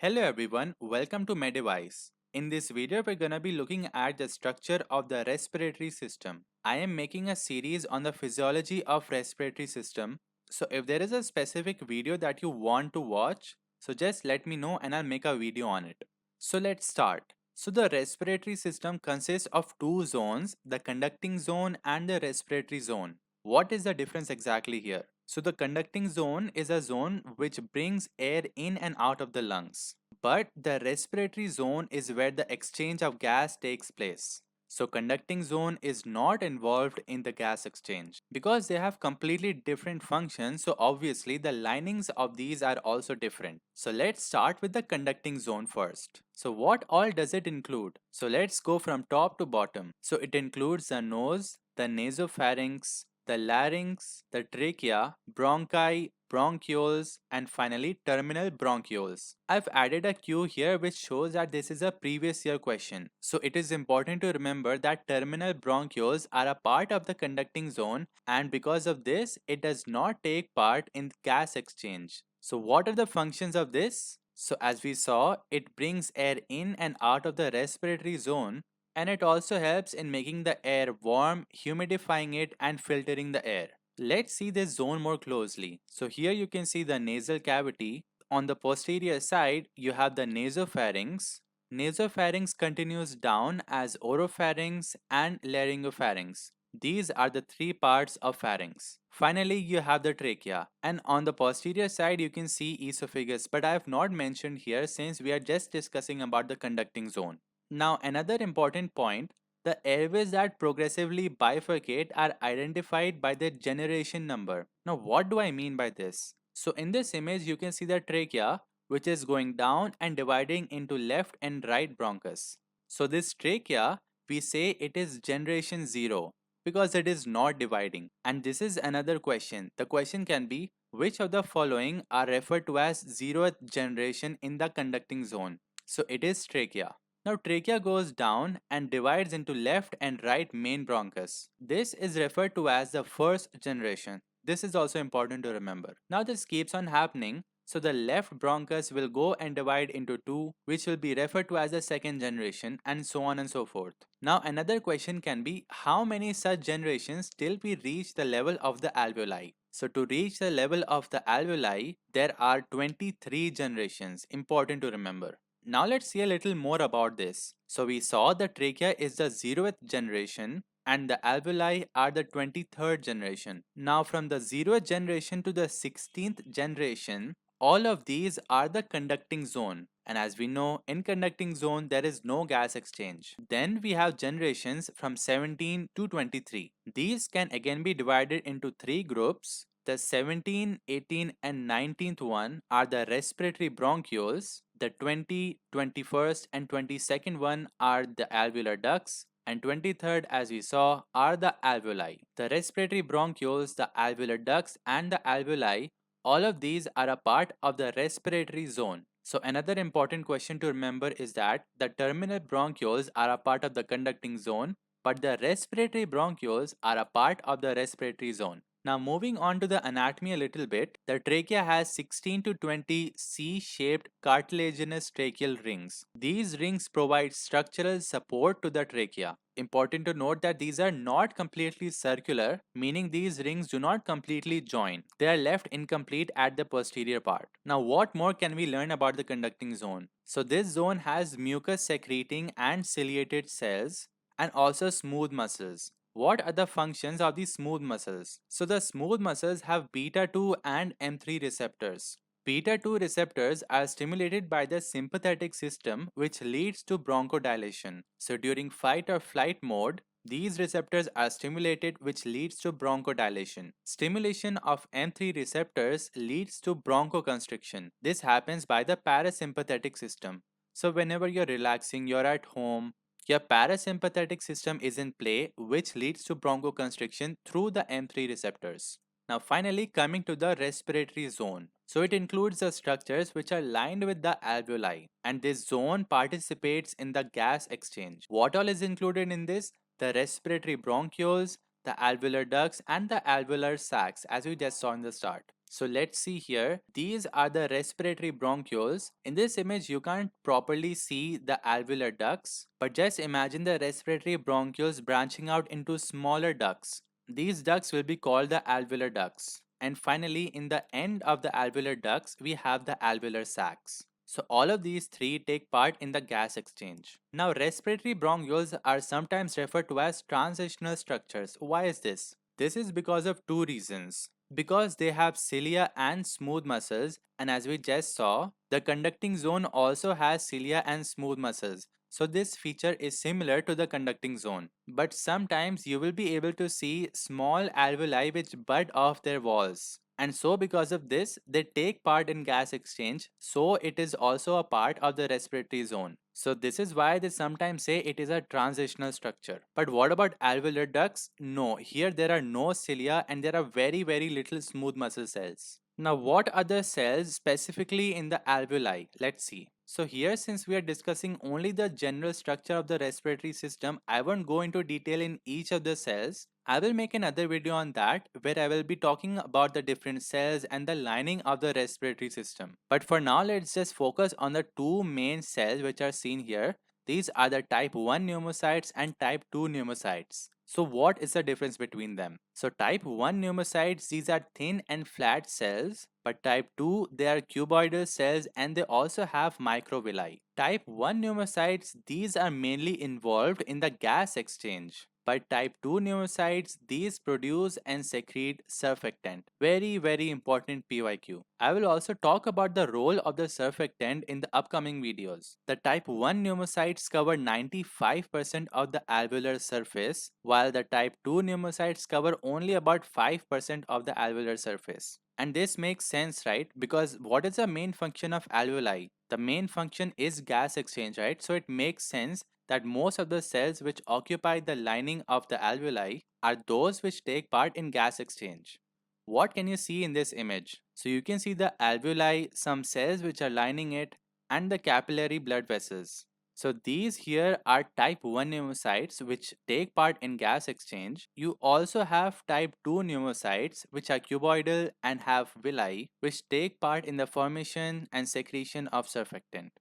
Hello everyone, welcome to MedDevice. In this video, we're gonna be looking at the structure of the respiratory system. I am making a series on the physiology of respiratory system. So if there is a specific video that you want to watch, so just let me know and I'll make a video on it. So let's start. So the respiratory system consists of two zones, the conducting zone and the respiratory zone. What is the difference exactly here? So the conducting zone is a zone which brings air in and out of the lungs. But the respiratory zone is where the exchange of gas takes place. So conducting zone is not involved in the gas exchange because they have completely different functions, so obviously the linings of these are also different. So let's start with the conducting zone first. So what all does it include? So let's go from top to bottom. So it includes the nose, the nasopharynx, the larynx, the trachea, bronchi, bronchioles, and finally terminal bronchioles. I've added a cue here which shows that this is a previous year question. So it is important to remember that terminal bronchioles are a part of the conducting zone, and because of this, it does not take part in gas exchange. So what are the functions of this? So as we saw, it brings air in and out of the respiratory zone, and it also helps in making the air warm, humidifying it and filtering the air. Let's see this zone more closely. So here you can see the nasal cavity. On the posterior side, you have the nasopharynx. Nasopharynx continues down as oropharynx and laryngopharynx. These are the three parts of pharynx. Finally, you have the trachea, and on the posterior side you can see esophagus, but I have not mentioned here since we are just discussing about the conducting zone. Now another important point, the airways that progressively bifurcate are identified by their generation number. Now what do I mean by this? So in this image you can see the trachea which is going down and dividing into left and right bronchus. So this trachea, we say it is generation 0 because it is not dividing. And this is another question. The question can be, which of the following are referred to as 0th generation in the conducting zone? So it is trachea. Now trachea goes down and divides into left and right main bronchus. This is referred to as the first generation. This is also important to remember. Now this keeps on happening. So the left bronchus will go and divide into two, which will be referred to as the second generation, and so on and so forth. Now another question can be, how many such generations till we reach the level of the alveoli? So to reach the level of the alveoli, there are 23 generations, important to remember. Now let's see a little more about this. So we saw the trachea is the 0th generation and the alveoli are the 23rd generation. Now from the 0th generation to the 16th generation, all of these are the conducting zone. And as we know, in conducting zone, there is no gas exchange. Then we have generations from 17 to 23. These can again be divided into three groups. The 17, 18 and 19th one are the respiratory bronchioles. The 20, 21st and 22nd one are the alveolar ducts. And 23rd, as we saw, are the alveoli. The respiratory bronchioles, the alveolar ducts and the alveoli, all of these are a part of the respiratory zone. So another important question to remember is that the terminal bronchioles are a part of the conducting zone, but the respiratory bronchioles are a part of the respiratory zone. Now moving on to the anatomy a little bit, the trachea has 16 to 20 C-shaped cartilaginous tracheal rings. These rings provide structural support to the trachea. Important to note that these are not completely circular, meaning these rings do not completely join. They are left incomplete at the posterior part. Now what more can we learn about the conducting zone? So this zone has mucus secreting and ciliated cells and also smooth muscles. What are the functions of the smooth muscles? So the smooth muscles have beta 2 and M3 receptors. Beta 2 receptors are stimulated by the sympathetic system, which leads to bronchodilation. So during fight or flight mode, these receptors are stimulated, which leads to bronchodilation. Stimulation of M3 receptors leads to bronchoconstriction. This happens by the parasympathetic system. So whenever you're relaxing, you're at home, your parasympathetic system is in play, which leads to bronchoconstriction through the M3 receptors. Now finally coming to the respiratory zone. So it includes the structures which are lined with the alveoli, and this zone participates in the gas exchange. What all is included in this? The respiratory bronchioles, the alveolar ducts and the alveolar sacs, as we just saw in the start. So let's see here. These are the respiratory bronchioles. In this image, you can't properly see the alveolar ducts, but just imagine the respiratory bronchioles branching out into smaller ducts. These ducts will be called the alveolar ducts. And finally, in the end of the alveolar ducts, we have the alveolar sacs. So all of these three take part in the gas exchange. Now, respiratory bronchioles are sometimes referred to as transitional structures. Why is this? This is because of two reasons. Because they have cilia and smooth muscles, and as we just saw, the conducting zone also has cilia and smooth muscles. So this feature is similar to the conducting zone. But sometimes you will be able to see small alveoli which bud off their walls. And so because of this, they take part in gas exchange, so it is also a part of the respiratory zone. So this is why they sometimes say it is a transitional structure. But what about alveolar ducts? No, here there are no cilia and there are very little smooth muscle cells. Now what are the cells specifically in the alveoli? Let's see. So here, since we are discussing only the general structure of the respiratory system, I won't go into detail in each of the cells. I will make another video on that where I will be talking about the different cells and the lining of the respiratory system. But for now, let's just focus on the two main cells which are seen here. These are the type 1 pneumocytes and type 2 pneumocytes. So what is the difference between them? So type 1 pneumocytes, these are thin and flat cells, but type 2, they are cuboidal cells and they also have microvilli. Type 1 pneumocytes, these are mainly involved in the gas exchange. But type 2 pneumocytes, these produce and secrete surfactant. Very important PYQ. I will also talk about the role of the surfactant in the upcoming videos. The type 1 pneumocytes cover 95% of the alveolar surface, while the type 2 pneumocytes cover only about 5% of the alveolar surface. And this makes sense, right? Because what is the main function of alveoli? The main function is gas exchange, right? So it makes sense that most of the cells which occupy the lining of the alveoli are those which take part in gas exchange. What can you see in this image? So you can see the alveoli, some cells which are lining it, and the capillary blood vessels. So these here are type 1 pneumocytes which take part in gas exchange. You also have type 2 pneumocytes which are cuboidal and have villi which take part in the formation and secretion of surfactant.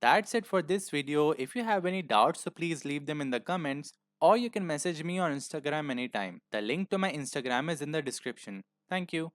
That's it for this video. If you have any doubts, so please leave them in the comments or you can message me on Instagram anytime. The link to my Instagram is in the description. Thank you.